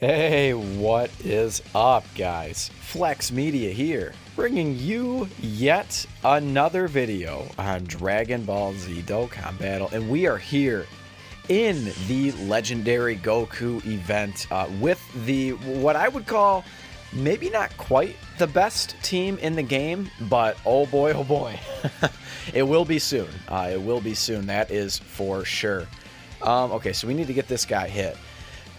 Hey, what is up, guys? Flex Media here, bringing you yet another video on Dragon Ball Z Dokkan Battle, and we are here in the legendary Goku event with what I would call maybe not quite the best team in the game, but oh boy, it will be soon. It will be soon, that is for sure. Okay, so we need to get this guy hit.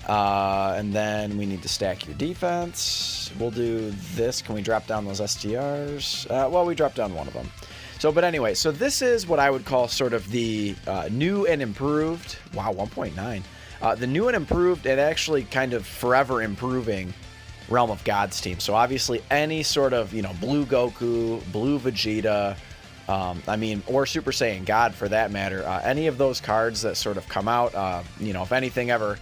And then we need to stack your defense. We'll do this. Can we drop down those STRs? Well, we dropped down one of them. But anyway, so this is what I would call sort of the new and improved. Wow, 1.9. The new and improved and actually kind of forever improving Realm of Gods team. So obviously any sort of, blue Goku, blue Vegeta, or Super Saiyan God for that matter. Any of those cards that sort of come out, if anything ever...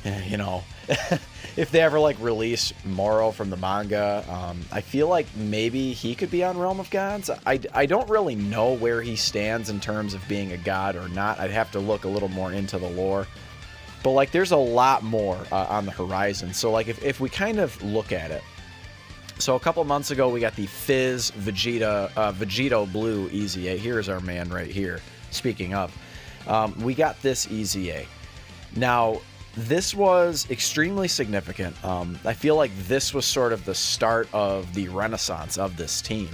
if they ever release Moro from the manga, I feel like maybe he could be on Realm of Gods. I don't really know where he stands in terms of being a god or not. I'd have to look a little more into the lore, but there's a lot more on the horizon. So if we kind of look at it, so a couple months ago we got the Fizz Vegito Blue EZA. Here's our man right here. Speaking of, we got this EZA. Now, this was extremely significant. I feel like this was sort of the start of the renaissance of this team.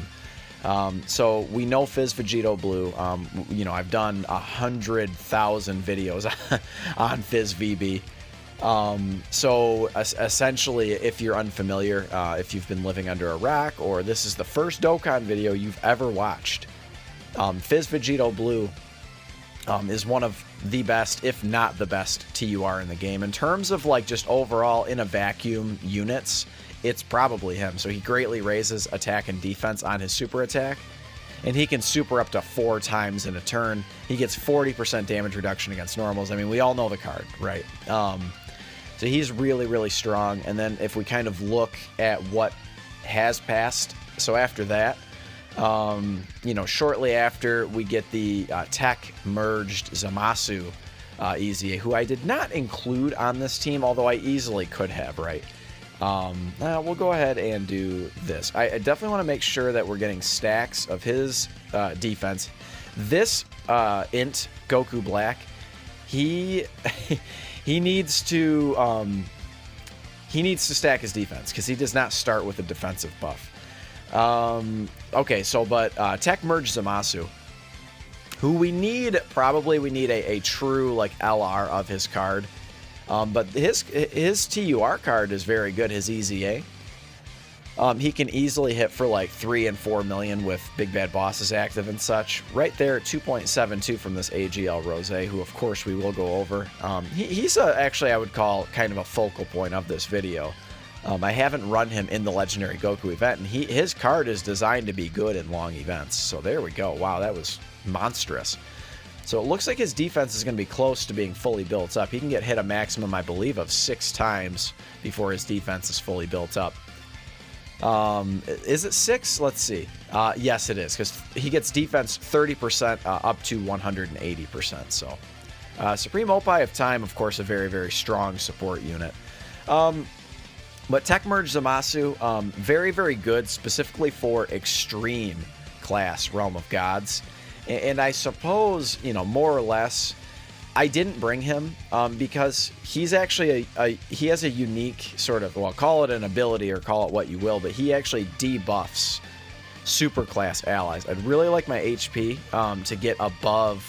So we know Fizz Vegito Blue. I've done 100,000 videos on Fizz VB. So essentially, if you're unfamiliar, if you've been living under a rock, or this is the first Dokkan video you've ever watched, Fizz Vegito Blue is one of the best, if not the best, TUR in the game. In terms of just overall in a vacuum units, it's probably him. So he greatly raises attack and defense on his super attack, and he can super up to 4 times in a turn. He gets 40% damage reduction against normals. I mean, we all know the card, right? So he's really, really strong. And then if we kind of look at what has passed, so after that, shortly after we get the tech merged Zamasu EZA, who I did not include on this team, although I easily could have, right? We'll go ahead and do this. I definitely want to make sure that we're getting stacks of his defense. This int Goku Black, he needs to stack his defense because he does not start with a defensive buff. Okay, but Tech Merge Zamasu, who we need a true LR of his card, but his TUR card is very good, his EZA. He can easily hit for 3 and 4 million with Big Bad Bosses active and such. Right there, 2.72 from this AGL Rose, who of course we will go over. He's actually, I would call kind of a focal point of this video. I haven't run him in the Legendary Goku event, and his card is designed to be good in long events. So there we go. Wow, that was monstrous. So it looks like his defense is going to be close to being fully built up. He can get hit a maximum, I believe, of 6 times before his defense is fully built up. Is it 6? Let's see. Yes, it is, because he gets defense 30% up to 180%. So Supreme Opie of Time, of course, a very, very strong support unit. But Tech Merge Zamasu, very, very good, specifically for extreme class Realm of Gods. And I suppose, more or less, I didn't bring him because he's actually he has a unique sort of, well, call it an ability or call it what you will, but he actually debuffs super class allies. I'd really like my HP to get above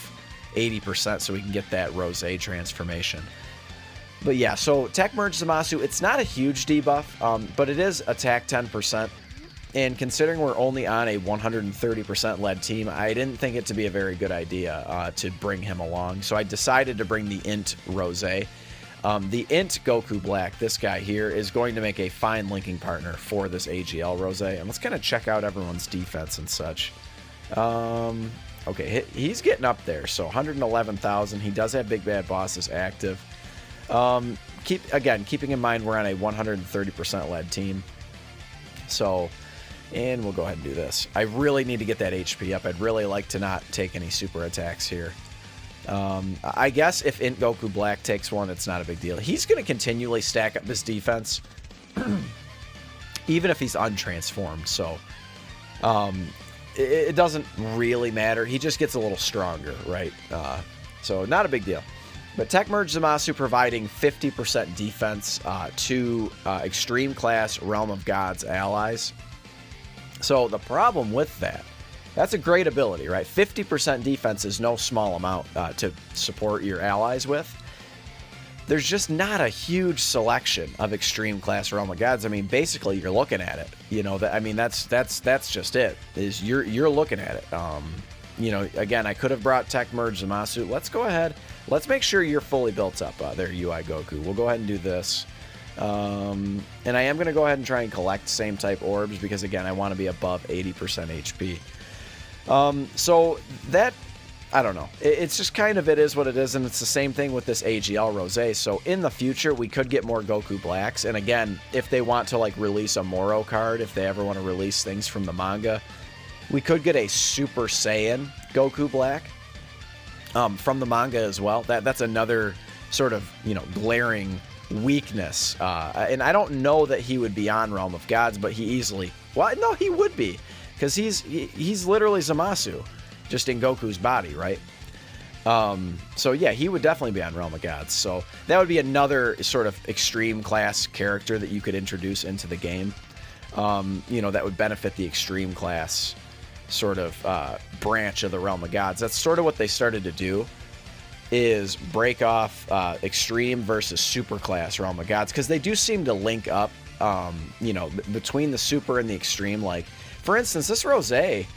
80% so we can get that Rose transformation. But yeah, so Tech Merge Zamasu, it's not a huge debuff, but it is attack 10%. And considering we're only on a 130% lead team, I didn't think it to be a very good idea to bring him along. So I decided to bring the Int Rose. The Int Goku Black, this guy here, is going to make a fine linking partner for this AGL Rose. And let's kind of check out everyone's defense and such. Okay, he's getting up there. So 111,000. He does have Big Bad Bosses active. Keeping in mind we're on a 130% lead team. So, and we'll go ahead and do this. I really need to get that HP up. I'd really like to not take any super attacks here. I guess if Int Goku Black takes one, it's not a big deal. He's going to continually stack up his defense, even if he's untransformed. So it doesn't really matter. He just gets a little stronger, right? So not a big deal. But Tech Merge Zamasu providing 50% defense to Extreme Class Realm of Gods allies. So the problem with that, that's a great ability, right? 50% defense is no small amount to support your allies with. There's just not a huge selection of Extreme Class Realm of Gods. I mean, basically, you're looking at it. You know, I mean, that's just it. Is you're looking at it. You know, again, I could have brought Tech Merge Zamasu. Let's go ahead. Let's make sure you're fully built up there, UI Goku. We'll go ahead and do this. And I am going to go ahead and try and collect same type orbs because, again, I want to be above 80% HP. So that, I don't know. It's just kind of, it is what it is, and it's the same thing with this AGL Rosé. So in the future, we could get more Goku Blacks. And again, if they want to, like, release a Moro card, if they ever want to release things from the manga, we could get a Super Saiyan Goku Black from the manga as well. That's another sort of, you know, glaring weakness. And I don't know that he would be on Realm of Gods, but he easily... Well, no, he would be. Because he's literally Zamasu, just in Goku's body, right? So yeah, he would definitely be on Realm of Gods. So that would be another sort of extreme class character that you could introduce into the game. You know, that would benefit the extreme class sort of branch of the Realm of Gods. That's sort of what they started to do, is break off extreme versus super class Realm of Gods, because they do seem to link up, you know, between the super and the extreme. Like, for instance, this Rosé,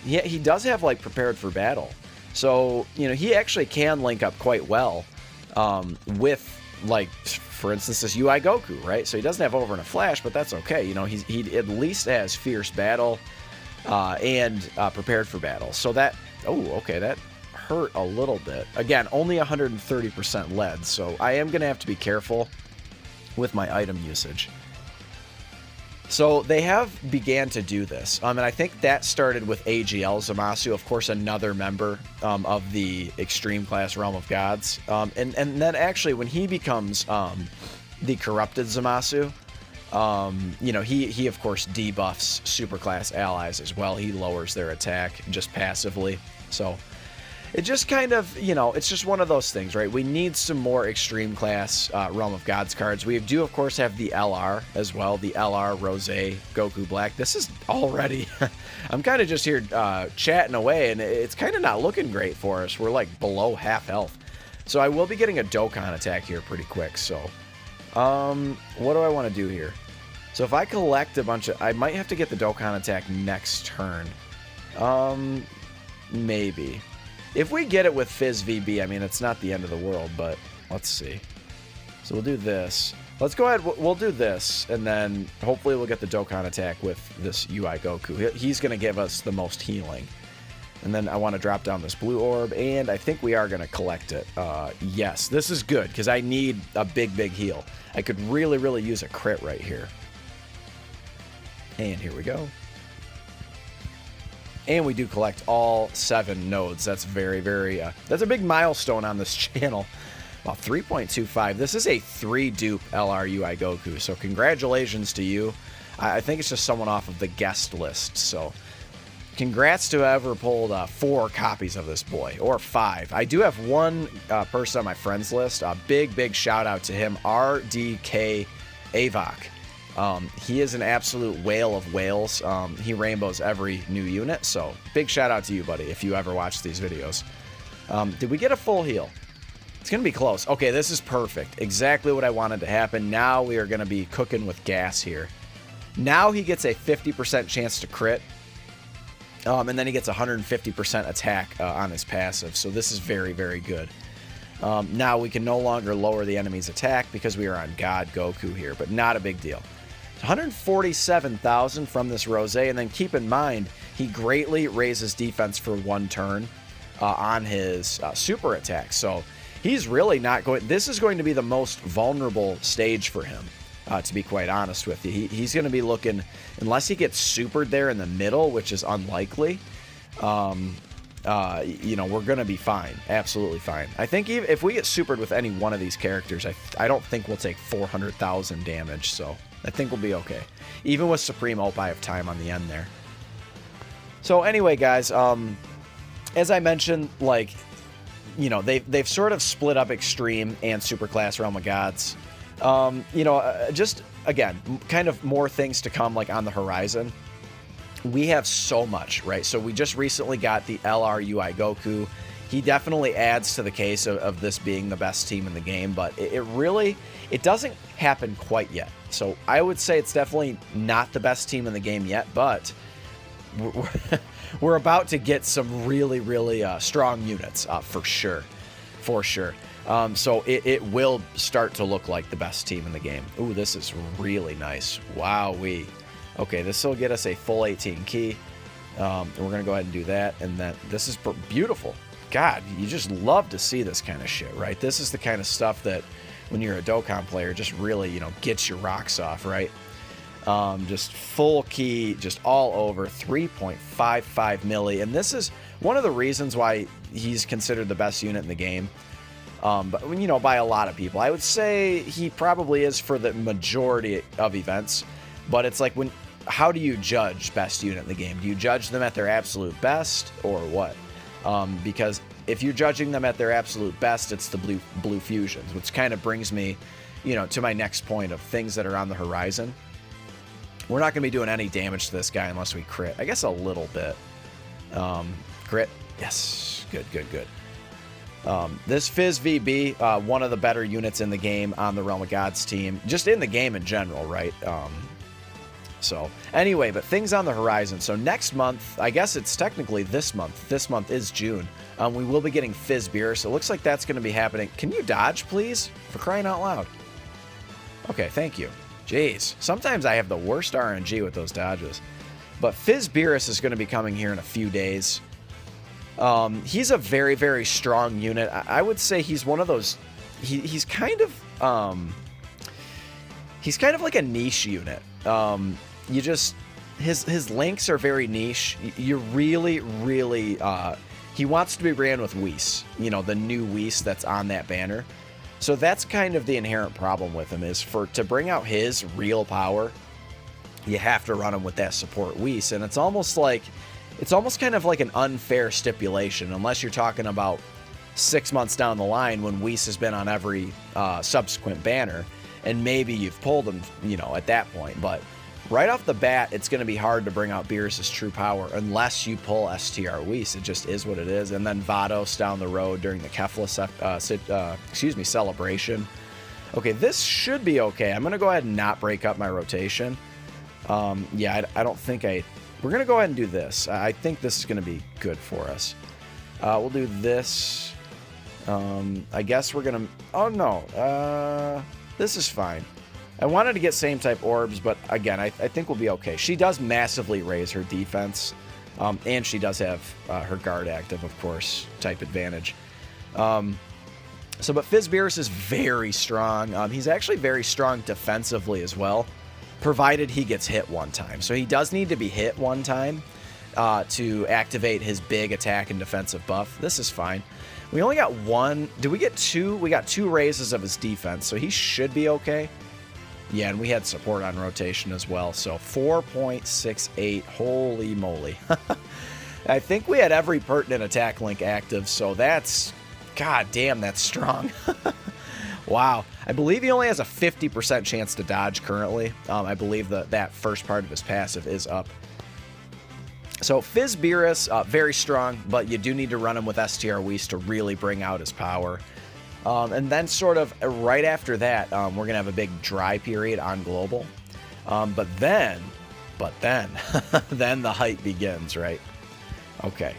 he does have, like, prepared for battle. So, you know, he actually can link up quite well with, like, for instance, this UI Goku, right? So he doesn't have Over in a Flash, but that's okay. You know, he at least has fierce battle and prepared for battle. So that, oh, okay, that hurt a little bit. Again, only 130% lead, so I am going to have to be careful with my item usage. So they have began to do this, and I think that started with AGL Zamasu, of course, another member of the Extreme Class Realm of Gods, and then actually when he becomes the Corrupted Zamasu, you know, he of course debuffs Superclass allies as well. He lowers their attack just passively, so it just kind of, you know, it's just one of those things, right? We need some more Extreme Class Realm of Gods cards. We do, of course, have the LR as well, the LR Rosé Goku Black. This is already, I'm kind of just here chatting away, and it's kind of not looking great for us. We're, like, below half health. So I will be getting a Dokkan attack here pretty quick, so what do I want to do here? So if I collect a bunch of, I might have to get the Dokkan attack next turn. Maybe. If we get it with Fizz VB, I mean, it's not the end of the world, but let's see. So we'll do this. Let's go ahead. We'll do this, and then hopefully we'll get the Dokkan attack with this UI Goku. He's going to give us the most healing. And then I want to drop down this blue orb, and I think we are going to collect it. Yes, this is good, because I need a big, big heal. I could really, really use a crit right here. And here we go. And we do collect all 7 nodes. That's very, very... that's a big milestone on this channel. Well, 3.25. This is a 3-dupe LRUI Goku, so congratulations to you. I think it's just someone off of the guest list, so congrats to whoever pulled 4 copies of this boy, or 5. I do have one person on my friends list. A big, big shout out to him, RDK Avok. He is an absolute whale of whales. He rainbows every new unit, so big shout out to you, buddy, if you ever watch these videos. Did we get a full heal? It's going to be close. Okay, this is perfect. Exactly what I wanted to happen. Now we are going to be cooking with gas here. Now he gets a 50% chance to crit, and then he gets 150% attack on his passive, so this is very, very good. Now we can no longer lower the enemy's attack because we are on God Goku here, but not a big deal. 147,000 from this Rosé, and then keep in mind, he greatly raises defense for 1 turn on his super attack. So he's really not going... This is going to be the most vulnerable stage for him, to be quite honest with you. He's going to be looking... Unless he gets supered there in the middle, which is unlikely, you know, we're going to be fine. Absolutely fine. I think even if we get supered with any one of these characters, I don't think we'll take 400,000 damage, so I think we'll be okay. Even with Supreme Ult, I have time on the end there. So anyway, guys, as I mentioned, like, you know, they've sort of split up Extreme and Superclass Realm of Gods. You know, just, again, kind of more things to come, like, on the horizon. We have so much, right? So we just recently got the LRUI Goku. He definitely adds to the case of this being the best team in the game, but it doesn't happen quite yet. So I would say it's definitely not the best team in the game yet, but we're about to get some really, really strong units, for sure. For sure. So it will start to look like the best team in the game. Ooh, this is really nice. Wowee. Okay, this will get us a full 18 key. And we're going to go ahead and do that. And then this is beautiful. God, you just love to see this kind of shit, right? This is the kind of stuff that when you're a Dokkan player just really, you know, gets your rocks off, right? Just full key, just all over, 3.55 milli. And this is one of the reasons why he's considered the best unit in the game. But, you know, by a lot of people. I would say he probably is for the majority of events. But it's like, how do you judge best unit in the game? Do you judge them at their absolute best or what? Because if you're judging them at their absolute best, it's the blue fusions, which kind of brings me, you know, to my next point of things that are on the horizon. We're not going to be doing any damage to this guy unless we crit. I guess a little bit. Crit. Yes. Good, good, good. This Fizz VB, one of the better units in the game on the Realm of Gods team. Just in the game in general, right? So, anyway, but things on the horizon. So next month, I guess it's technically this month. This month is June. We will be getting Fizz Beer, so it looks like that's going to be happening. Can you dodge, please? For crying out loud. Okay, thank you. Jeez. Sometimes I have the worst RNG with those dodges. But Fizz Beerus is going to be coming here in a few days. He's a very, very strong unit. I would say he's one of those... He's kind of like a niche unit. You just... His links are very niche. You really, really... he wants to be ran with Whis. You know, the new Whis that's on that banner. So that's kind of the inherent problem with him, is to bring out his real power, you have to run him with that support Whis. And it's almost kind of like an unfair stipulation, unless you're talking about 6 months down the line when Whis has been on every subsequent banner, and maybe you've pulled him, you know, at that point. But right off the bat, it's going to be hard to bring out Beerus' true power unless you pull STR Whis. It just is what it is. And then Vados down the road during the Kefla celebration. Okay, this should be okay. I'm going to go ahead and not break up my rotation. Yeah, I don't think we're going to go ahead and do this. I think this is going to be good for us. We'll do this. I guess we're going to... Oh, no. This is fine. I wanted to get same type orbs, but again, I think we'll be okay. She does massively raise her defense, and she does have her guard active, of course, type advantage. But Fizz Beerus is very strong. He's actually very strong defensively as well, provided he gets hit one time. So he does need to be hit one time to activate his big attack and defensive buff. This is fine. We only got one. Did we get two? We got 2 raises of his defense, so he should be okay. Yeah, and we had support on rotation as well. So 4.68. Holy moly. I think we had every pertinent attack link active, so that's... God damn, that's strong. Wow. I believe he only has a 50% chance to dodge currently. I believe that first part of his passive is up. So Fizz Beerus, very strong, but you do need to run him with STR Whis to really bring out his power. And then sort of right after that, we're going to have a big dry period on global. But then then the hype begins, right? Okay.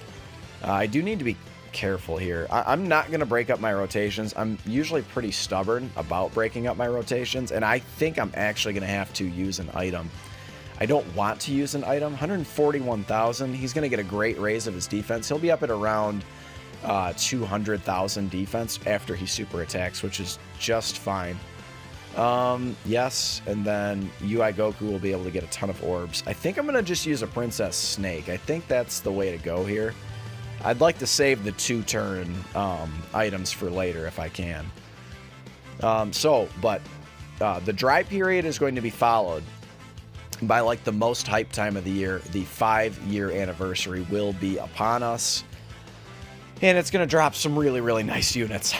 I do need to be careful here. I'm not going to break up my rotations. I'm usually pretty stubborn about breaking up my rotations, and I think I'm actually going to have to use an item. I don't want to use an item. 141,000. He's going to get a great raise of his defense. He'll be up at around 200,000 defense after he super attacks, which is just fine. Yes, and then UI Goku will be able to get a ton of orbs. I think I'm going to just use a Princess Snake. I think that's the way to go here. I'd like to save the 2-turn items for later if I can. The dry period is going to be followed by like the most hype time of the year. The 5-year anniversary will be upon us. And it's going to drop some really, really nice units.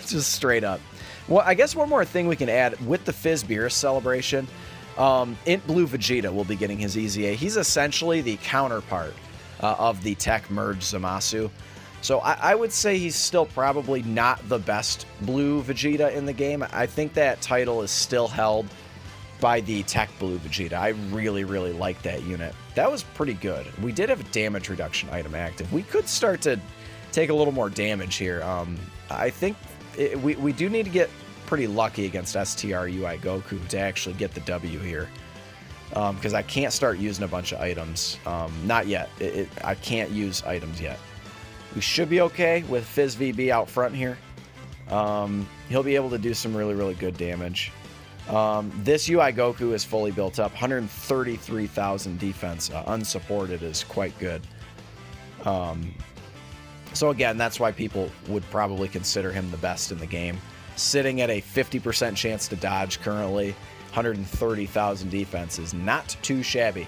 Just straight up. Well, I guess one more thing we can add with the Fizz Beerus celebration. Int Blue Vegeta will be getting his EZA. He's essentially the counterpart of the Tech Merge Zamasu. So I would say he's still probably not the best Blue Vegeta in the game. I think that title is still held by the Tech Blue Vegeta. I really, really like that unit. That was pretty good. We did have a damage reduction item active. We could start to take a little more damage here. I think we do need to get pretty lucky against STRUI Goku to actually get the W here. Because I can't start using a bunch of items. Not yet. I can't use items yet. We should be okay with Fizz VB out front here. He'll be able to do some really, really good damage. This UI Goku is fully built up. 133,000 defense. Unsupported is quite good. So again, that's why people would probably consider him the best in the game. Sitting at a 50% chance to dodge currently. 130,000 defense is not too shabby.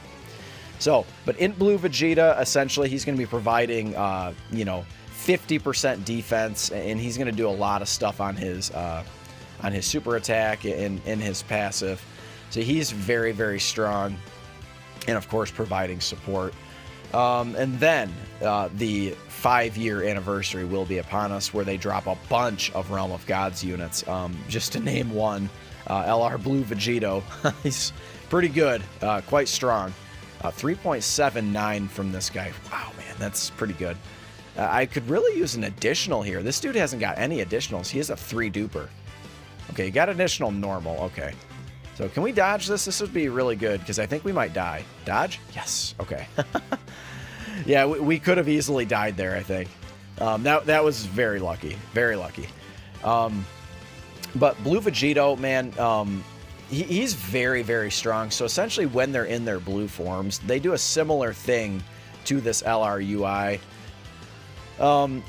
So, but Int Blue Vegeta, essentially, he's going to be providing, 50% defense, and he's going to do a lot of stuff on his super attack and in his passive. So he's very, very strong, and of course, providing support. And then the 5-year anniversary will be upon us, where they drop a bunch of Realm of Gods units. Just to name one, LR Blue Vegito. He's pretty good, quite strong. 3.79 from this guy. Wow, man, that's pretty good. I could really use an additional here. This dude hasn't got any additionals. He has a 3 duper. Okay, you got additional normal. Okay. So can we dodge this? This would be really good because I think we might die. Dodge? Yes. Okay. Yeah, we could have easily died there, I think. That was very lucky. Very lucky. But Blue Vegito, man, he's very, very strong. So essentially when they're in their blue forms, they do a similar thing to this LRUI,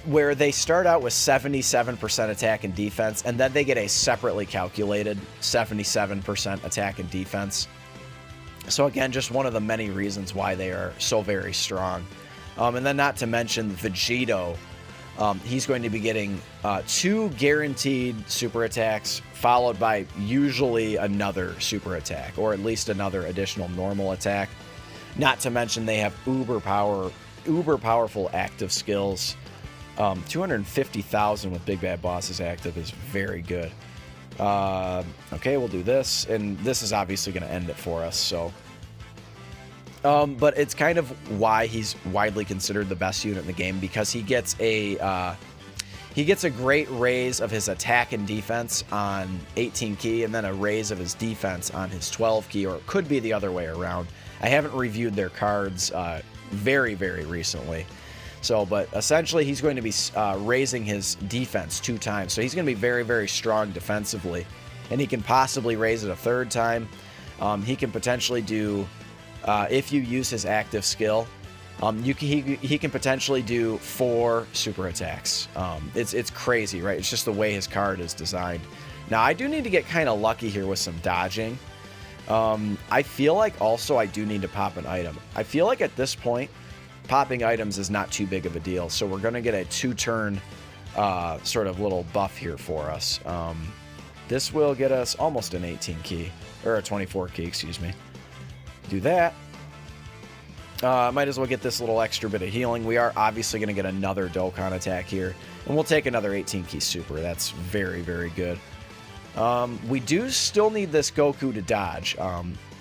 where they start out with 77% attack and defense, and then they get a separately calculated 77% attack and defense. So again, just one of the many reasons why they are so very strong. And then not to mention Vegito, he's going to be getting 2 guaranteed super attacks, followed by usually another super attack, or at least another additional normal attack. Not to mention they have uber powerful active skills. 250,000 with Big Bad Bosses active is very good. Okay, we'll do this, and this is obviously going to end it for us. So, but it's kind of why he's widely considered the best unit in the game, because he gets a great raise of his attack and defense on 18 key, and then a raise of his defense on his 12 key, or it could be the other way around. I haven't reviewed their cards very, very recently. So, but essentially he's going to be raising his defense 2 times. So he's going to be very, very strong defensively. And he can possibly raise it a 3rd time. He can potentially do, if you use his active skill, he can potentially do 4 super attacks. It's crazy, right? It's just the way his card is designed. Now, I do need to get kind of lucky here with some dodging. I feel like also I do need to pop an item. I feel like at this point, popping items is not too big of a deal. So we're going to get a 2-turn sort of little buff here for us. This will get us almost an 18 key, or a 24 key, excuse me. Do that. Might as well get this little extra bit of healing. We are obviously going to get another Dokkan attack here, and we'll take another 18 key super. That's very, very good. We do still need this Goku to dodge,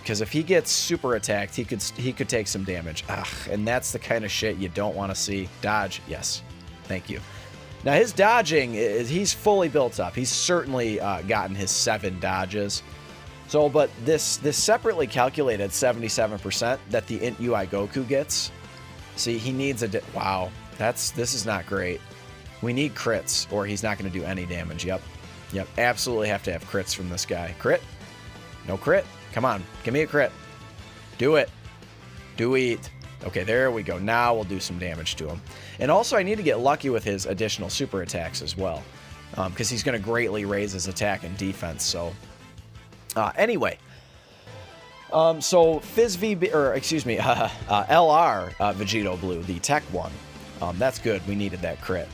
because if he gets super attacked, he could take some damage. And that's the kind of shit you don't want to see. Dodge, yes, thank you. Now his dodging he's fully built up. He's certainly gotten his 7 dodges. So, but this separately calculated 77% that the Int UI Goku gets. See, he needs wow. This is not great. We need crits, or he's not going to do any damage. Yep. Absolutely have to have crits from this guy. Crit? No crit? Come on, give me a crit. Do it. Do it. Okay, there we go. Now we'll do some damage to him. And also, I need to get lucky with his additional super attacks as well, because he's going to greatly raise his attack and defense. So, anyway. So Fizz VB, or excuse me, LR Vegito Blue, the tech one. That's good. We needed that crit.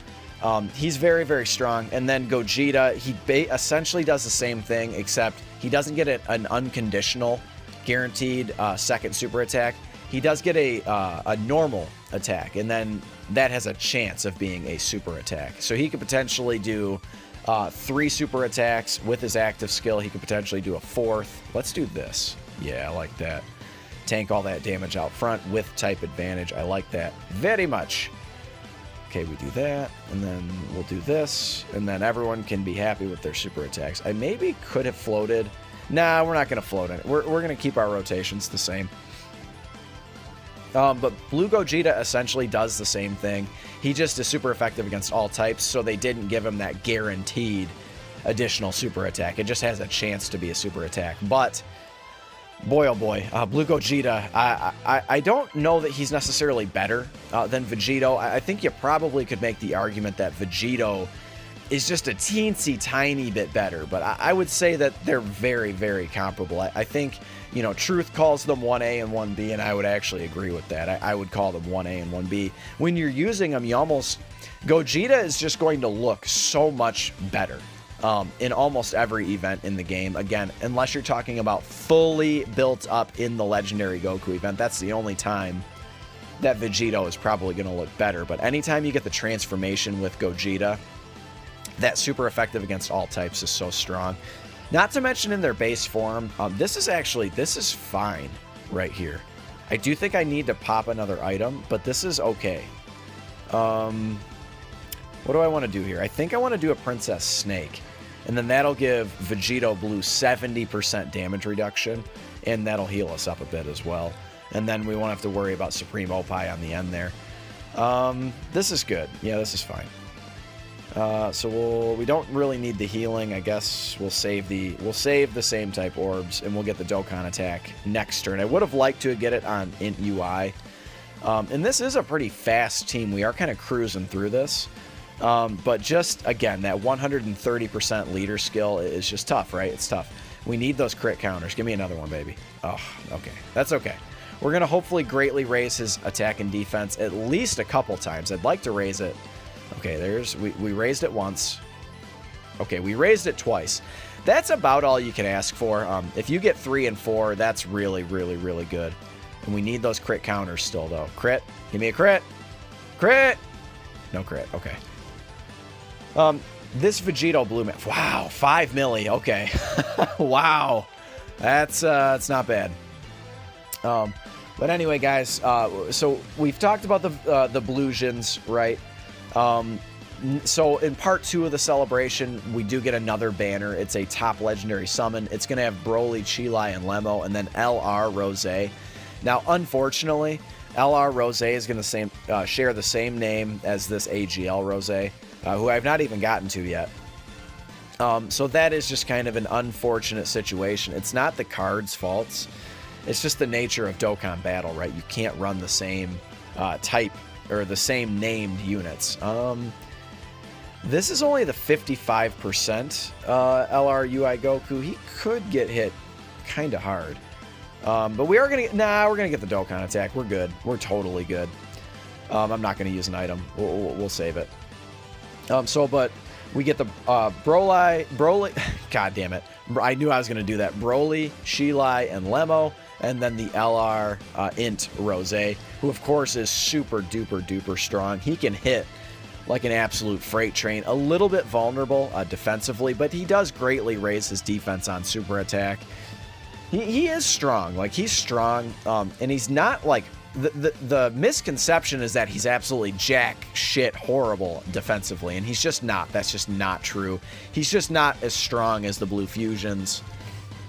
He's very, very strong. And then Gogeta, he essentially does the same thing, except he doesn't get an unconditional guaranteed second super attack. He does get a normal attack, and then that has a chance of being a super attack. So he could potentially do 3 super attacks with his active skill. He could potentially do a 4th. Let's do this. Yeah, I like that. Tank all that damage out front with type advantage. I like that very much. Okay, we do that, and then we'll do this, and then everyone can be happy with their super attacks. I maybe could have floated. Nah, we're not going to float in it. We're going to keep our rotations the same. But Blue Gogeta essentially does the same thing. He just is super effective against all types, so they didn't give him that guaranteed additional super attack. It just has a chance to be a super attack. But boy, oh boy, Blue Gogeta, I don't know that he's necessarily better than Vegito. I think you probably could make the argument that Vegito is just a teensy tiny bit better, but I would say that they're very, very comparable. I think, you know, Truth calls them 1A and 1B, and I would actually agree with that. I would call them 1A and 1B. When you're using them, you almost... Gogeta is just going to look so much better in almost every event in the game. Again, unless you're talking about fully built up in the Legendary Goku event, that's the only time that Vegito is probably going to look better. But anytime you get the transformation with Gogeta, that super effective against all types is so strong. Not to mention in their base form, this is fine right here. I do think I need to pop another item, but this is okay. What do I want to do here? I think I want to do a Princess Snake. And then that'll give Vegito Blue 70% damage reduction, and that'll heal us up a bit as well. And then we won't have to worry about Supreme Opie on the end there. This is good. Yeah, this is fine. So we don't really need the healing. I guess we'll save the same type orbs, and we'll get the Dokkan attack next turn. I would have liked to get it on Int UI. And this is a pretty fast team. We are kind of cruising through this. But just, again, that 130% leader skill is just tough, right? It's tough. We need those crit counters. Give me another one, baby. Oh, okay. That's okay. We're going to hopefully greatly raise his attack and defense at least a couple times. I'd like to raise it. Okay, we raised it once. Okay, we raised it twice. That's about all you can ask for. If you get 3 and 4, that's really, really, really good. And we need those crit counters still, though. Crit. Give me a crit. Crit. No crit. Okay. This Vegito Blue man. Wow, 5 milli. Okay. Wow. That's not bad. But anyway, guys, so we've talked about the Bluesians, right? So in part 2 of the celebration, we do get another banner. It's a top legendary summon. It's going to have Broly, Chilai, and Lemo, and then LR Rose. Now, unfortunately, LR Rose is going to share the same name as this AGL Rose, who I've not even gotten to yet. So that is just kind of an unfortunate situation. It's not the card's faults. It's just the nature of Dokkan Battle, right? You can't run the same type or the same named units. This is only the 55% LR UI Goku. He could get hit kind of hard. But we are going to... Nah, we're going to get the Dokkan attack. We're good. We're totally good. I'm not going to use an item. We'll save it. But we get the Broly... God damn it. I knew I was going to do that. Broly, Chilai, and Lemo. And then the LR Int Rose, who of course is super duper duper strong. He can hit like an absolute freight train. A little bit vulnerable defensively, but he does greatly raise his defense on super attack. He is strong. Like, he's strong, and he's not like... The misconception is that he's absolutely jack shit horrible defensively, and he's just not. That's just not true. He's just not as strong as the Blue Fusions,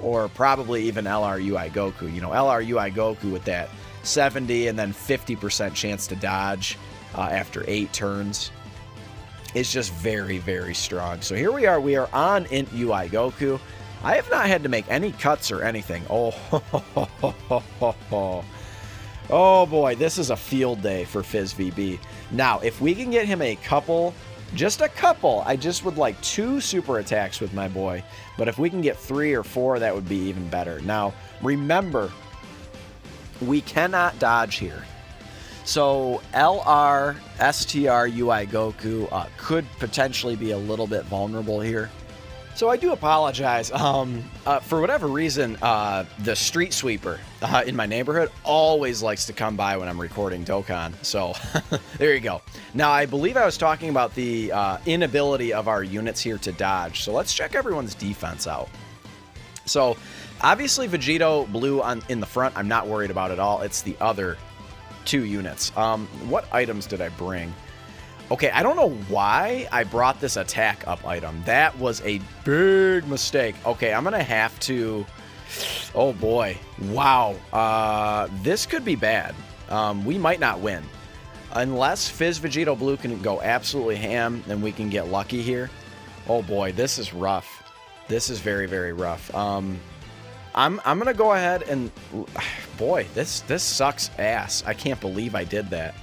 or probably even LR UI Goku. You know, LR UI Goku with that 70 and then 50% chance to dodge after 8 turns is just very, very strong. So here we are. We are on Int UI Goku. I have not had to make any cuts or anything. Oh, Oh boy, this is a field day for Fizz VB. Now, if we can get him a couple, just a couple, I just would like 2 super attacks with my boy. But if we can get 3 or 4, that would be even better. Now, remember, we cannot dodge here. So LR, STR, UI Goku could potentially be a little bit vulnerable here. So I do apologize. For whatever reason, the street sweeper in my neighborhood always likes to come by when I'm recording Dokkan. So there you go. Now, I believe I was talking about the inability of our units here to dodge. So let's check everyone's defense out. So obviously Vegito Blue in the front, I'm not worried about at all. It's the other 2 units. What items did I bring? Okay, I don't know why I brought this attack up item. That was a big mistake. Okay, I'm going to have to... Oh, boy. Wow. This could be bad. We might not win. Unless Fizz Vegito Blue can go absolutely ham, then we can get lucky here. Oh, boy. This is rough. This is very, very rough. I'm going to go ahead and... Boy, this sucks ass. I can't believe I did that.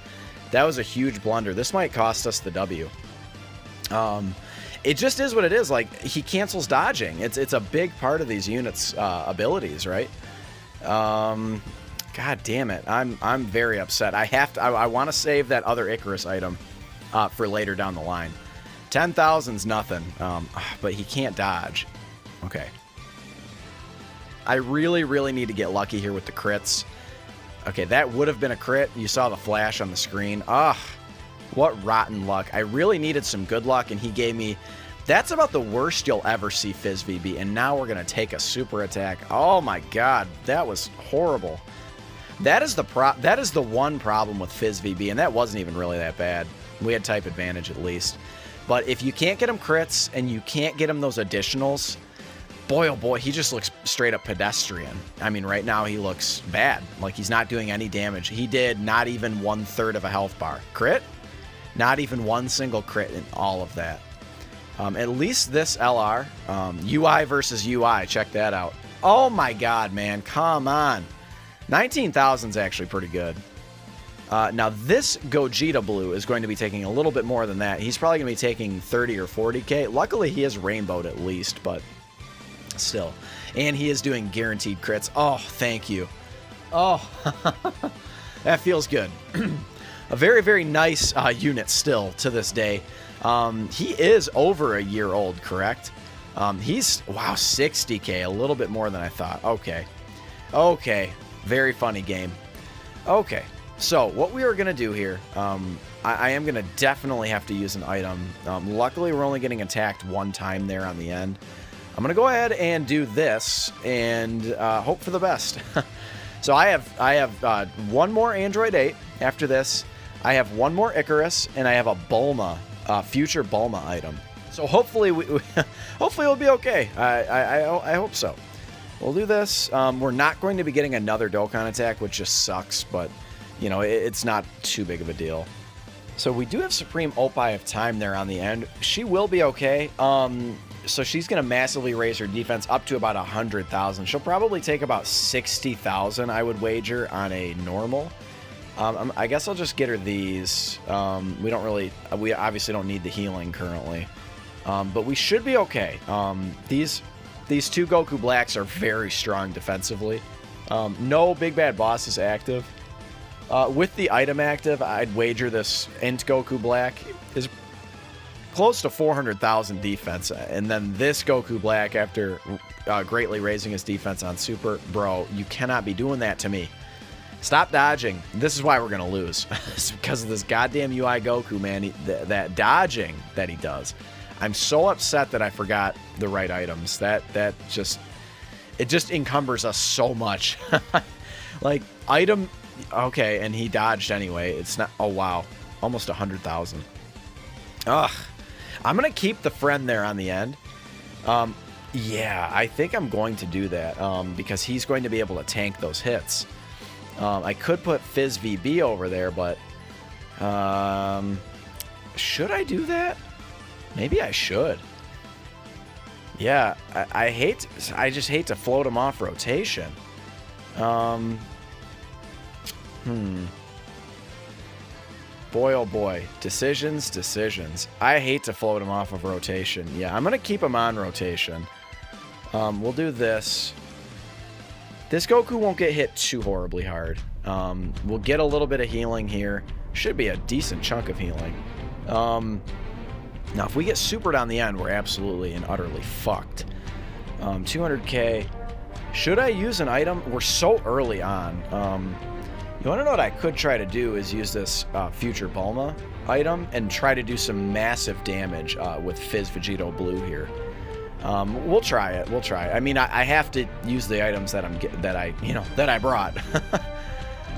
That was a huge blunder. This might cost us the W. It just is what it is. Like, he cancels dodging. It's a big part of these units' abilities, right? God damn it. I'm very upset. I want to save that other Icarus item for later down the line. 10,000's nothing, but he can't dodge. Okay. I really, really need to get lucky here with the crits. Okay, that would have been a crit. You saw the flash on the screen. Ugh, what rotten luck. I really needed some good luck, and he gave me... That's about the worst you'll ever see Fizz VB, and now we're going to take a super attack. Oh my god, that was horrible. That is the one problem with Fizz VB, and that wasn't even really that bad. We had type advantage at least. But if you can't get him crits, and you can't get him those additionals... Boy, oh boy, he just looks straight up pedestrian. I mean, right now he looks bad. Like, he's not doing any damage. He did not even 1/3 of a health bar. Crit? Not even one single crit in all of that. At least this LR. UI versus UI. Check that out. Oh my god, man. Come on. 19,000's actually pretty good. Now, this Gogeta Blue is going to be taking a little bit more than that. He's probably going to be taking 30 or 40k. Luckily, he is rainbowed at least, but... Still. And he is doing guaranteed crits. Oh, thank you. Oh, that feels good. A very, very nice unit still to this day. He is over a year old, correct? He's, wow, 60k, a little bit more than I thought. Okay. Okay. Very funny game. Okay. So, what we are going to do here, I am going to definitely have to use an item. Luckily, we're only getting attacked one time there on the end. I'm going to go ahead and do this and hope for the best. So I have one more Android 8 after this. I have one more Icarus, and I have a Bulma, future Bulma item. So hopefully hopefully we'll be okay. I hope so. We'll do this. We're not going to be getting another Dokkan attack, which just sucks, but you know, it's not too big of a deal. So we do have Supreme Opie of Time there on the end. She will be okay. So she's going to massively raise her defense up to about 100,000. She'll probably take about 60,000, I would wager, on a normal. I guess I'll just get her these. We obviously don't need the healing currently. But we should be okay. These 2 Goku Blacks are very strong defensively. No Big Bad Boss is active. With the item active, I'd wager this Int Goku Black is close to 400,000 defense, and then this Goku Black, after greatly raising his defense on Super, bro, you cannot be doing that to me. Stop dodging. This is why we're gonna lose. It's because of this goddamn UI Goku, man. That dodging that he does. I'm so upset that I forgot the right items. It just encumbers us so much. Like, item, okay, and he dodged anyway. It's not, oh wow, almost 100,000. Ugh. I'm going to keep the friend there on the end. Yeah, I think I'm going to do that because he's going to be able to tank those hits. I could put Fizz VB over there, but should I do that? Maybe I should. Yeah, I just hate to float him off rotation. Boy, oh boy. Decisions, decisions. I hate to float him off of rotation. Yeah, I'm going to keep him on rotation. We'll do this. This Goku won't get hit too horribly hard. We'll get a little bit of healing here. Should be a decent chunk of healing. Now, if we get supered on the end, we're absolutely and utterly fucked. 200k. Should I use an item? We're so early on. You want to know what I could try to do is use this Future Bulma item and try to do some massive damage with Fizz Vegito Blue here. We'll try it. We'll try it. I mean, I have to use the items that I brought.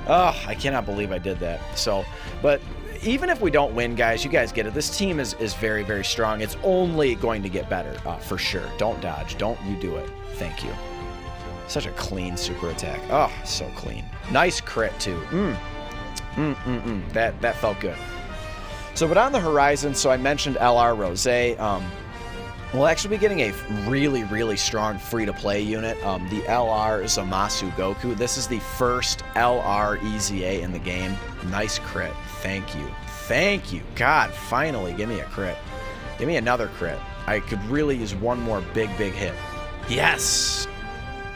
Oh, I cannot believe I did that. So, but even if we don't win, guys, you guys get it. This team is very, very strong. It's only going to get better for sure. Don't dodge. Don't you do it. Thank you. Such a clean super attack. Oh, so clean. Nice crit too. That felt good. So, but on the horizon, so I mentioned LR Rose. We'll actually be getting a really, really strong free-to-play unit, the LR Zamasu Goku. This is the first LR EZA in the game. Nice crit. Thank you. Thank you. God, finally, give me a crit. Give me another crit. I could really use one more big, big hit. Yes!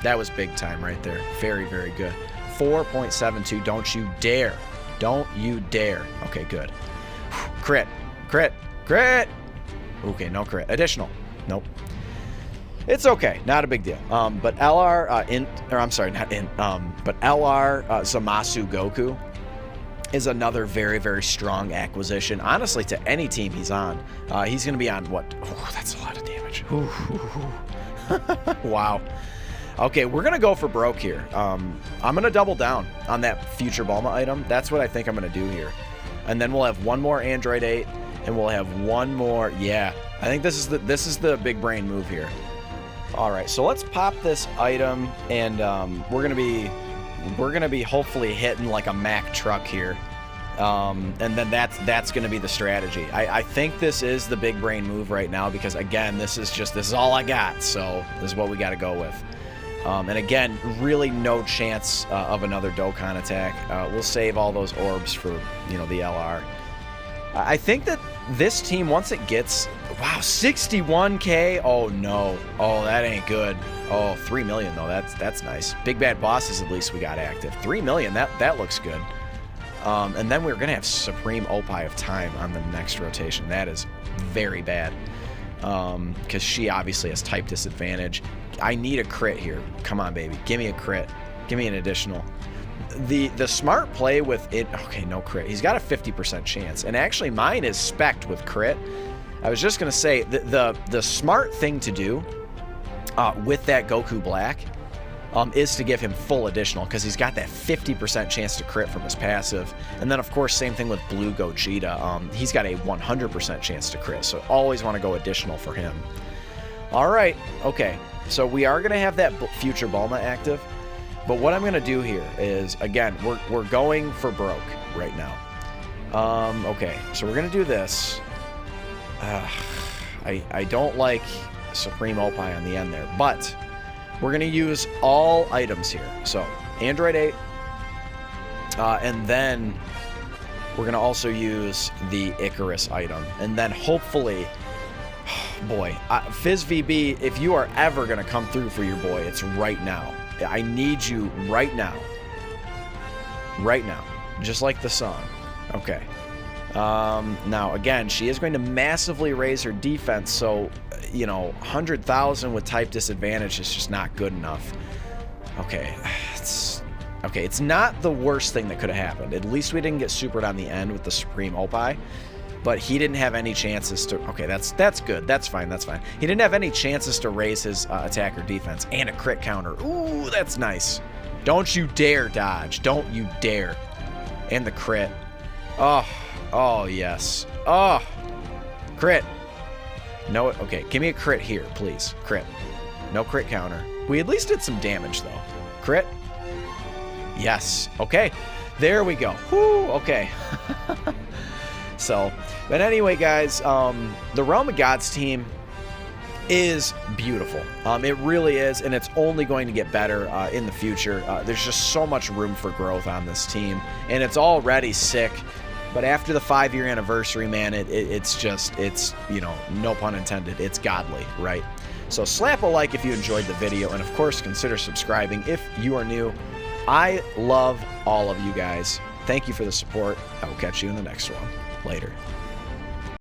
That was big time right there. Very, very good. 4.72. Don't you dare. Don't you dare. Okay, good. Crit. Crit. Crit! Okay, no crit. Additional. Nope. It's okay. Not a big deal. But LR but LR Zamasu Goku is another very, very strong acquisition. Honestly, to any team he's on. He's going to be on what? Oh, that's a lot of damage. Wow. Okay, we're going to go for broke here. I'm going to double down on that Future Bulma item. That's what I think I'm going to do here. And then we'll have one more Android 8. And we'll have one more. Yeah, I think this is the big brain move here. All right, so let's pop this item, and we're gonna be hopefully hitting like a Mack truck here, and then that's gonna be the strategy. I think this is the big brain move right now because again, this is all I got. So this is what we got to go with. And again, really no chance of another Dokkan attack. We'll save all those orbs for the LR. I think that this team, once it gets, wow, 61k. Oh no. Oh, that ain't good. Oh, 3 million though. That's nice. Big Bad Bosses, at least we got active. 3 million. That looks good. And then we're gonna have Supreme Opie of Time on the next rotation. That is very bad. Because she obviously has type disadvantage. I need a crit here. Come on, baby. Give me a crit. Give me an additional. The smart play with it. Okay, no crit. He's got a 50% chance, and actually mine is spec'd with crit. I was just gonna say the smart thing to do with that Goku Black is to give him full additional because he's got that 50% chance to crit from his passive, and then of course same thing with Blue Gogeta. He's got a 100% chance to crit, so always want to go additional for him. All right, okay, so we are gonna have that Future Bulma active. But what I'm going to do here is, again, we're going for broke right now. Okay, so we're going to do this. I don't like Supreme Opie on the end there, but we're going to use all items here. So, Android 8, and then we're going to also use the Icarus item. And then hopefully, boy, Fizz VB, if you are ever going to come through for your boy, it's right now. I need you right now. Right now. Just like the song. Okay. Now, again, she is going to massively raise her defense, so, 100,000 with type disadvantage is just not good enough. Okay. It's not the worst thing that could have happened. At least we didn't get supered on the end with the Supreme Opie. But he didn't have any chances to... Okay, that's good. That's fine. That's fine. He didn't have any chances to raise his attack or defense. And a crit counter. Ooh, that's nice. Don't you dare dodge. Don't you dare. And the crit. Oh, yes. Oh, crit. No, okay, give me a crit here, please. Crit. No crit counter. We at least did some damage, though. Crit. Yes. Okay. There we go. Whoo, okay. So, but anyway, guys, the Realm of Gods team, is beautiful. It really is, and it's only going to get better in the future. There's just so much room for growth on this team, and it's already sick. But after the 5-year anniversary, man, it's you know, no pun intended, it's godly, right? So slap a like if you enjoyed the video, and of course consider subscribing if you are new. I love all of you guys. Thank you for the support. I will catch you in the next one. Later.